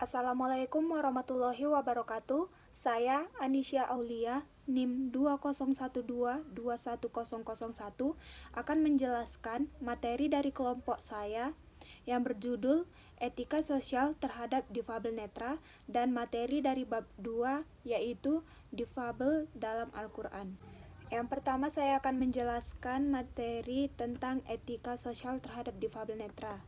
Assalamualaikum warahmatullahi wabarakatuh. Saya Anisya Aulia, NIM 20122101 akan menjelaskan materi dari kelompok saya yang berjudul Etika Sosial Terhadap Difabel Netra dan materi dari bab 2 yaitu Difabel dalam Al-Quran. Yang pertama saya akan menjelaskan materi tentang etika sosial terhadap difabel netra.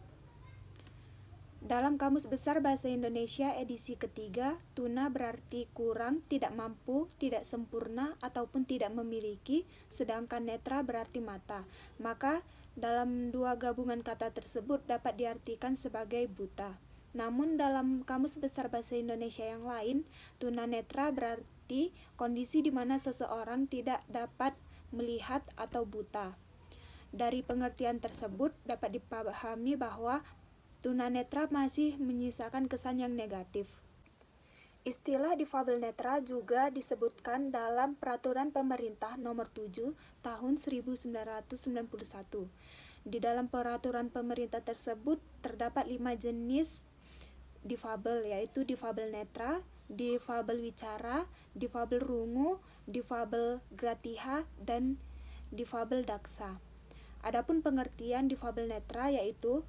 Dalam Kamus Besar Bahasa Indonesia edisi ketiga, tuna berarti kurang, tidak mampu, tidak sempurna, ataupun tidak memiliki, sedangkan netra berarti mata. Maka, dalam dua gabungan kata tersebut dapat diartikan sebagai buta. Namun dalam Kamus Besar Bahasa Indonesia yang lain, tuna netra berarti kondisi di mana seseorang tidak dapat melihat atau buta. Dari pengertian tersebut dapat dipahami bahwa tunanetra masih menyisakan kesan yang negatif. Istilah difabel netra juga disebutkan dalam Peraturan Pemerintah Nomor 7 Tahun 1991. Di dalam peraturan pemerintah tersebut terdapat 5 jenis difabel, yaitu difabel netra, difabel wicara, difabel rungu, difabel gratiha, dan difabel daksa. Adapun pengertian difabel netra yaitu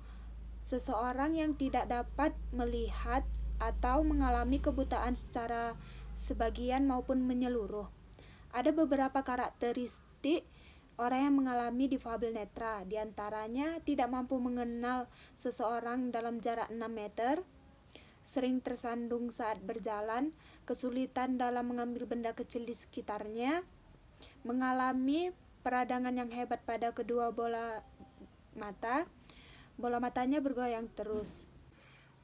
seseorang yang tidak dapat melihat atau mengalami kebutaan secara sebagian maupun menyeluruh. Ada beberapa karakteristik orang yang mengalami difabel netra, diantaranya tidak mampu mengenal seseorang dalam jarak 6 meter, sering tersandung saat berjalan, kesulitan dalam mengambil benda kecil di sekitarnya, mengalami peradangan yang hebat pada kedua bola matanya bergoyang terus.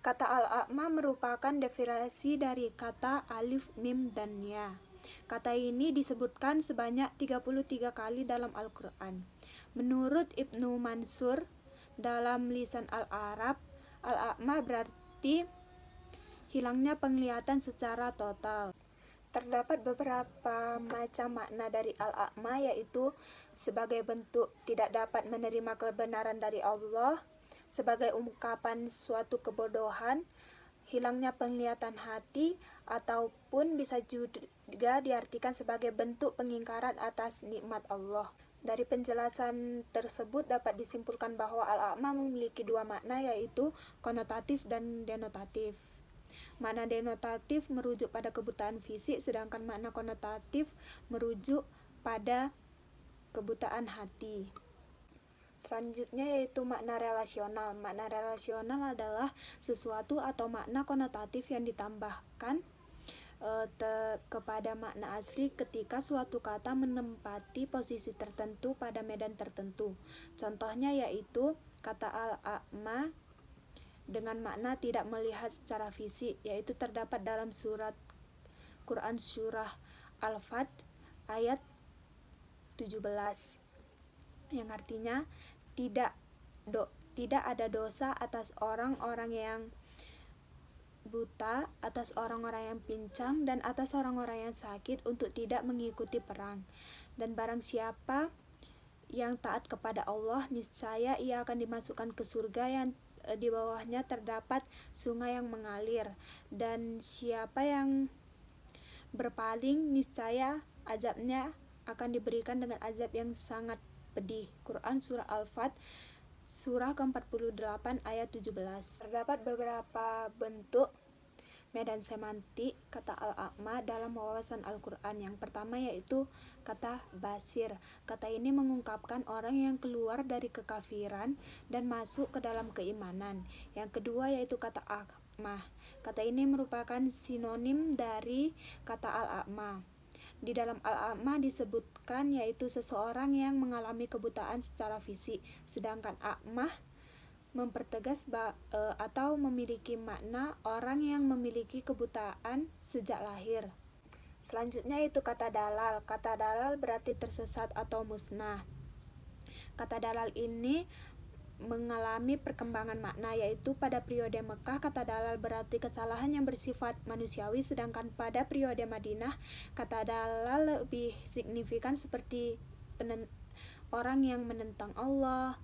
Kata al-a'ma merupakan definisi dari kata alif, mim, dan ya. Kata ini disebutkan sebanyak 33 kali dalam Al-Quran. Menurut Ibnu Mansur, dalam lisan al-Arab, al-a'ma berarti hilangnya penglihatan secara total. Terdapat beberapa macam makna dari al-a'ma, yaitu sebagai bentuk tidak dapat menerima kebenaran dari Allah, sebagai ungkapan suatu kebodohan, hilangnya penglihatan hati, ataupun bisa juga diartikan sebagai bentuk pengingkaran atas nikmat Allah. Dari penjelasan tersebut dapat disimpulkan bahwa al-a'ma memiliki dua makna, yaitu konotatif dan denotatif. Makna denotatif merujuk pada kebutaan fisik, sedangkan makna konotatif merujuk pada kebutaan hati. Selanjutnya yaitu makna relasional. Makna relasional adalah sesuatu atau makna konotatif yang ditambahkan kepada makna asli ketika suatu kata menempati posisi tertentu pada medan tertentu. Contohnya yaitu kata al-a'ma dengan makna tidak melihat secara fisik, yaitu terdapat dalam surat Quran surah Al-Fat ayat 17 yang artinya tidak ada dosa atas orang-orang yang buta, atas orang-orang yang pincang, dan atas orang-orang yang sakit untuk tidak mengikuti perang. Dan barang siapa yang taat kepada Allah, niscaya ia akan dimasukkan ke surga yang di bawahnya terdapat sungai yang mengalir, dan siapa yang berpaling, niscaya azabnya akan diberikan dengan azab yang sangat pedih. Quran surah Al-Fat surah ke-48 ayat 17. Terdapat beberapa bentuk medan semantik kata al-a'ma dalam wawasan Al-Quran. Yang pertama yaitu kata basir. Kata ini mengungkapkan orang yang keluar dari kekafiran dan masuk ke dalam keimanan. Yang kedua yaitu kata akmah. Kata ini merupakan sinonim dari kata al-a'ma. Di dalam al-a'ma disebutkan yaitu seseorang yang mengalami kebutaan secara fisik, sedangkan akmah mempertegas atau memiliki makna orang yang memiliki kebutaan sejak lahir. Selanjutnya itu kata dalal. Kata dalal berarti tersesat atau musnah. Kata dalal ini mengalami perkembangan makna, yaitu pada periode Mekah kata dalal berarti kesalahan yang bersifat manusiawi, sedangkan pada periode Madinah kata dalal lebih signifikan seperti orang yang menentang Allah,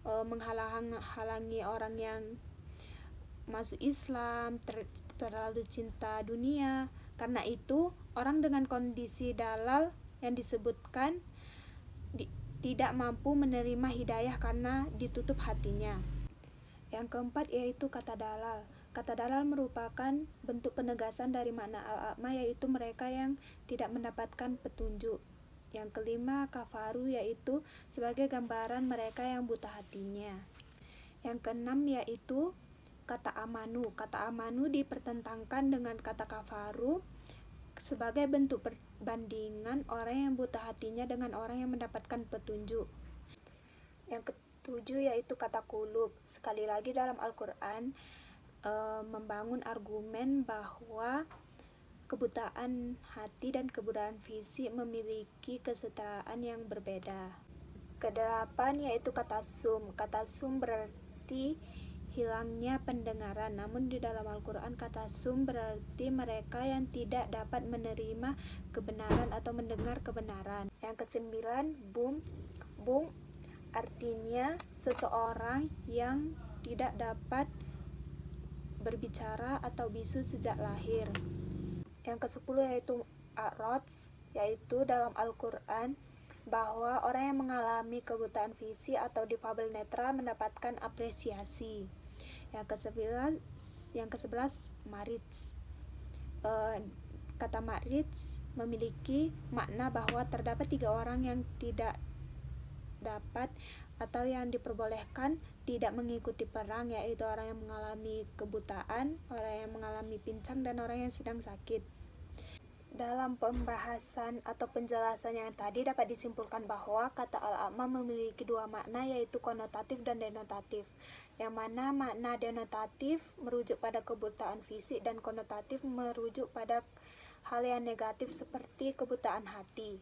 menghalangi orang yang masuk Islam, terlalu cinta dunia. Karena itu, orang dengan kondisi dalal yang disebutkan tidak mampu menerima hidayah karena ditutup hatinya. Yang keempat yaitu kata dalal. Kata dalal merupakan bentuk penegasan dari makna al-a'ma, yaitu mereka yang tidak mendapatkan petunjuk. Yang kelima, kafaru, yaitu sebagai gambaran mereka yang buta hatinya. Yang keenam yaitu kata amanu. Kata amanu dipertentangkan dengan kata kafaru sebagai bentuk perbandingan orang yang buta hatinya dengan orang yang mendapatkan petunjuk. Yang ketujuh yaitu kata kulub. Sekali lagi dalam Al-Quran membangun argumen bahwa kebutaan hati dan kebutaan fisik memiliki kesetaraan yang berbeda. Kedelapan yaitu kata sum. Kata sum berarti hilangnya pendengaran, namun di dalam Al-Quran kata sum berarti mereka yang tidak dapat menerima kebenaran atau mendengar kebenaran. Yang kesembilan, bum artinya seseorang yang tidak dapat berbicara atau bisu sejak lahir. Yang kesepuluh yaitu a'raj, yaitu dalam Al-Quran bahwa orang yang mengalami kebutaan fisik atau difabel netra mendapatkan apresiasi. Yang kesebelas marij. Kata marij memiliki makna bahwa terdapat 3 orang yang tidak dapat atau yang diperbolehkan tidak mengikuti perang, yaitu orang yang mengalami kebutaan, orang yang mengalami pincang, dan orang yang sedang sakit. Dalam pembahasan atau penjelasan yang tadi dapat disimpulkan bahwa kata al-a'ma memiliki 2 makna, yaitu konotatif dan denotatif. Yang mana makna denotatif merujuk pada kebutaan fisik dan konotatif merujuk pada hal yang negatif seperti kebutaan hati.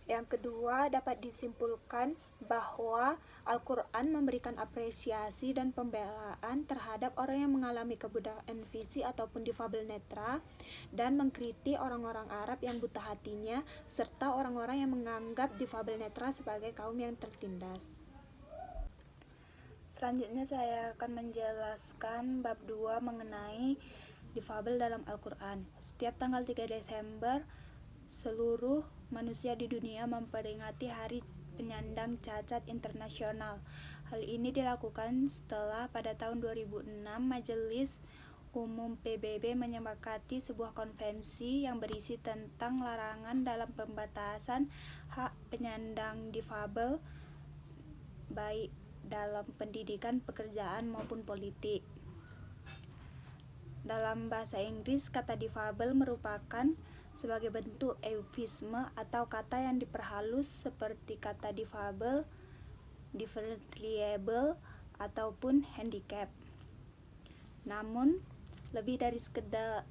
Yang kedua, dapat disimpulkan bahwa Al-Quran memberikan apresiasi dan pembelaan terhadap orang yang mengalami kebutaan fisik ataupun difabel netra, dan mengkritik orang-orang Arab yang buta hatinya, serta orang-orang yang menganggap difabel netra sebagai kaum yang tertindas. Selanjutnya saya akan menjelaskan bab 2 mengenai difabel dalam Al-Quran. Setiap tanggal 3 Desember, seluruh manusia di dunia memperingati Hari Penyandang Cacat Internasional. Hal ini dilakukan setelah pada tahun 2006 Majelis Umum PBB menyepakati sebuah konvensi yang berisi tentang larangan dalam pembatasan hak penyandang difabel baik dalam pendidikan, pekerjaan, maupun politik. Dalam bahasa Inggris, kata difabel merupakan sebagai bentuk eufemisme atau kata yang diperhalus seperti kata difabel, differently able, ataupun handicap. Namun, lebih dari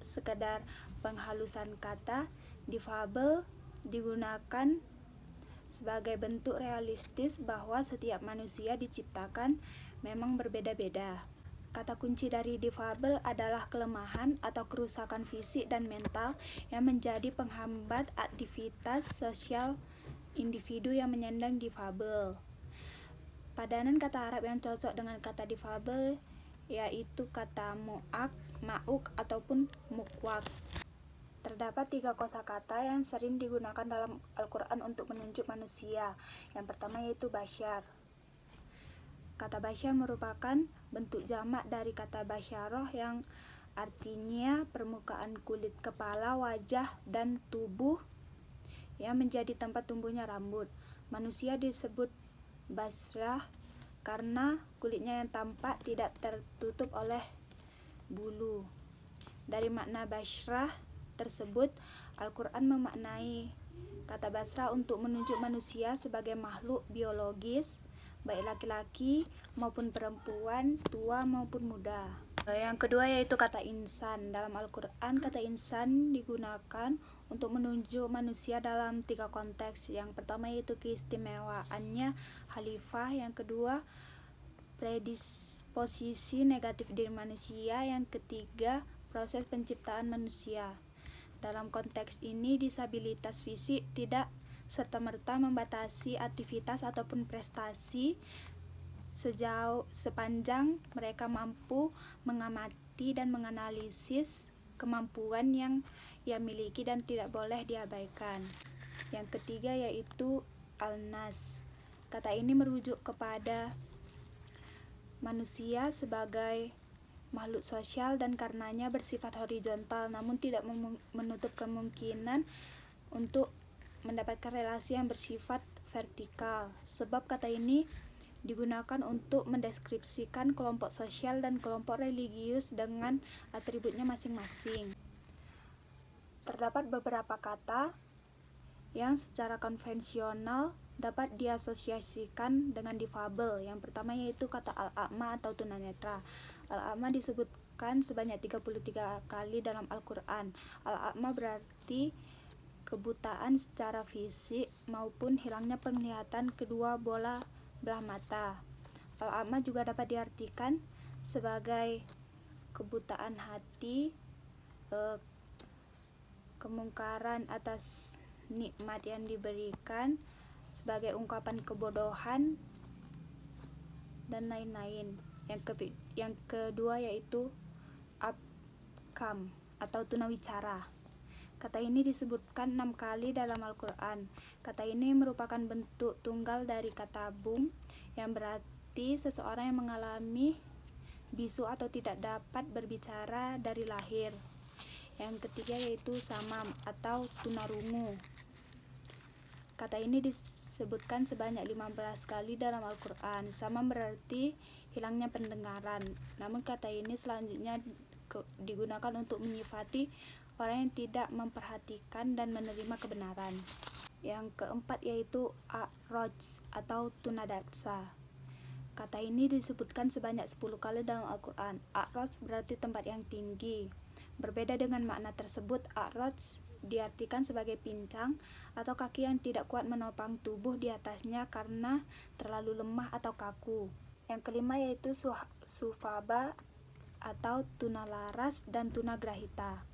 sekedar penghalusan kata, difabel digunakan sebagai bentuk realistis bahwa setiap manusia diciptakan memang berbeda-beda. Kata kunci dari difabel adalah kelemahan atau kerusakan fisik dan mental yang menjadi penghambat aktivitas sosial individu yang menyandang difabel. Padanan kata Arab yang cocok dengan kata difabel yaitu kata ma'uk ataupun mukwak. Terdapat 3 kosakata yang sering digunakan dalam Al-Quran untuk menunjuk manusia. Yang pertama yaitu basyar. Kata basyar merupakan bentuk jamak dari kata basyaroh yang artinya permukaan kulit kepala, wajah, dan tubuh yang menjadi tempat tumbuhnya rambut. Manusia disebut basyrah karena kulitnya yang tampak tidak tertutup oleh bulu. Dari makna basyrah tersebut, Al-Quran memaknai kata basrah untuk menunjuk manusia sebagai makhluk biologis, baik laki-laki maupun perempuan, tua maupun muda. Yang kedua yaitu kata insan. Dalam Al-Quran, kata insan digunakan untuk menunjuk manusia dalam 3 konteks. Yang pertama yaitu keistimewaannya khalifah, yang kedua predisposisi negatif diri manusia, yang ketiga proses penciptaan manusia. Dalam konteks ini, disabilitas fisik tidak serta-merta membatasi aktivitas ataupun prestasi sepanjang mereka mampu mengamati mengerti dan menganalisis kemampuan yang ia miliki dan tidak boleh diabaikan. Yang ketiga yaitu al-nas. Kata ini merujuk kepada manusia sebagai makhluk sosial dan karenanya bersifat horizontal, namun tidak menutup kemungkinan untuk mendapatkan relasi yang bersifat vertikal. Sebab kata ini digunakan untuk mendeskripsikan kelompok sosial dan kelompok religius dengan atributnya masing-masing. Terdapat beberapa kata yang secara konvensional dapat diasosiasikan dengan difabel. Yang pertama yaitu kata al-a'ma atau tunanetra. Al-a'ma disebutkan sebanyak 33 kali dalam Al-Quran. Al-a'ma berarti kebutaan secara fisik maupun hilangnya penglihatan kedua belah mata. Al-a'ma juga dapat diartikan sebagai kebutaan hati, kemungkaran atas nikmat yang diberikan, sebagai ungkapan kebodohan, dan lain-lain. Yang kedua yaitu abkam atau tunawicara. Kata ini disebutkan 6 kali dalam Al-Quran. Kata ini merupakan bentuk tunggal dari kata bum, yang berarti seseorang yang mengalami bisu atau tidak dapat berbicara dari lahir. Yang ketiga yaitu samam atau tunarungu. Kata ini disebutkan sebanyak 15 kali dalam Al-Quran. Samam berarti hilangnya pendengaran. Namun kata ini selanjutnya digunakan untuk menyifati orang yang tidak memperhatikan dan menerima kebenaran. Yang keempat yaitu a'raj atau tunadaksa. Kata ini disebutkan sebanyak 10 kali dalam Al-Quran. A'raj berarti tempat yang tinggi. Berbeda dengan makna tersebut, a'raj diartikan sebagai pincang atau kaki yang tidak kuat menopang tubuh di atasnya karena terlalu lemah atau kaku. Yang kelima yaitu sufaba atau tunalaras dan tunagrahita.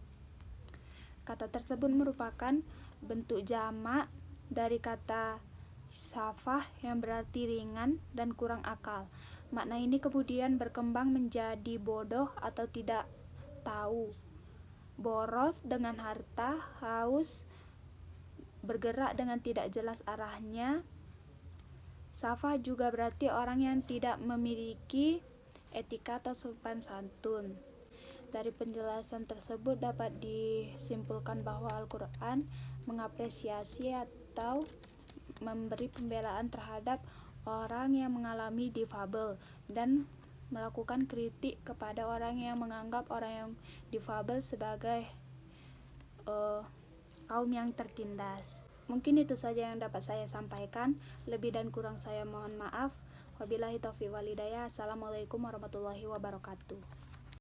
Kata tersebut merupakan bentuk jamak dari kata safah yang berarti ringan dan kurang akal. Makna ini kemudian berkembang menjadi bodoh atau tidak tahu, boros dengan harta, haus, bergerak dengan tidak jelas arahnya. Safah juga berarti orang yang tidak memiliki etika atau sopan santun. Dari penjelasan tersebut dapat disimpulkan bahwa Al-Quran mengapresiasi atau memberi pembelaan terhadap orang yang mengalami difabel dan melakukan kritik kepada orang yang menganggap orang yang difabel sebagai kaum yang tertindas. Mungkin itu saja yang dapat saya sampaikan. Lebih dan kurang saya mohon maaf. Wabillahi taufiq wal hidayah. Assalamualaikum warahmatullahi wabarakatuh.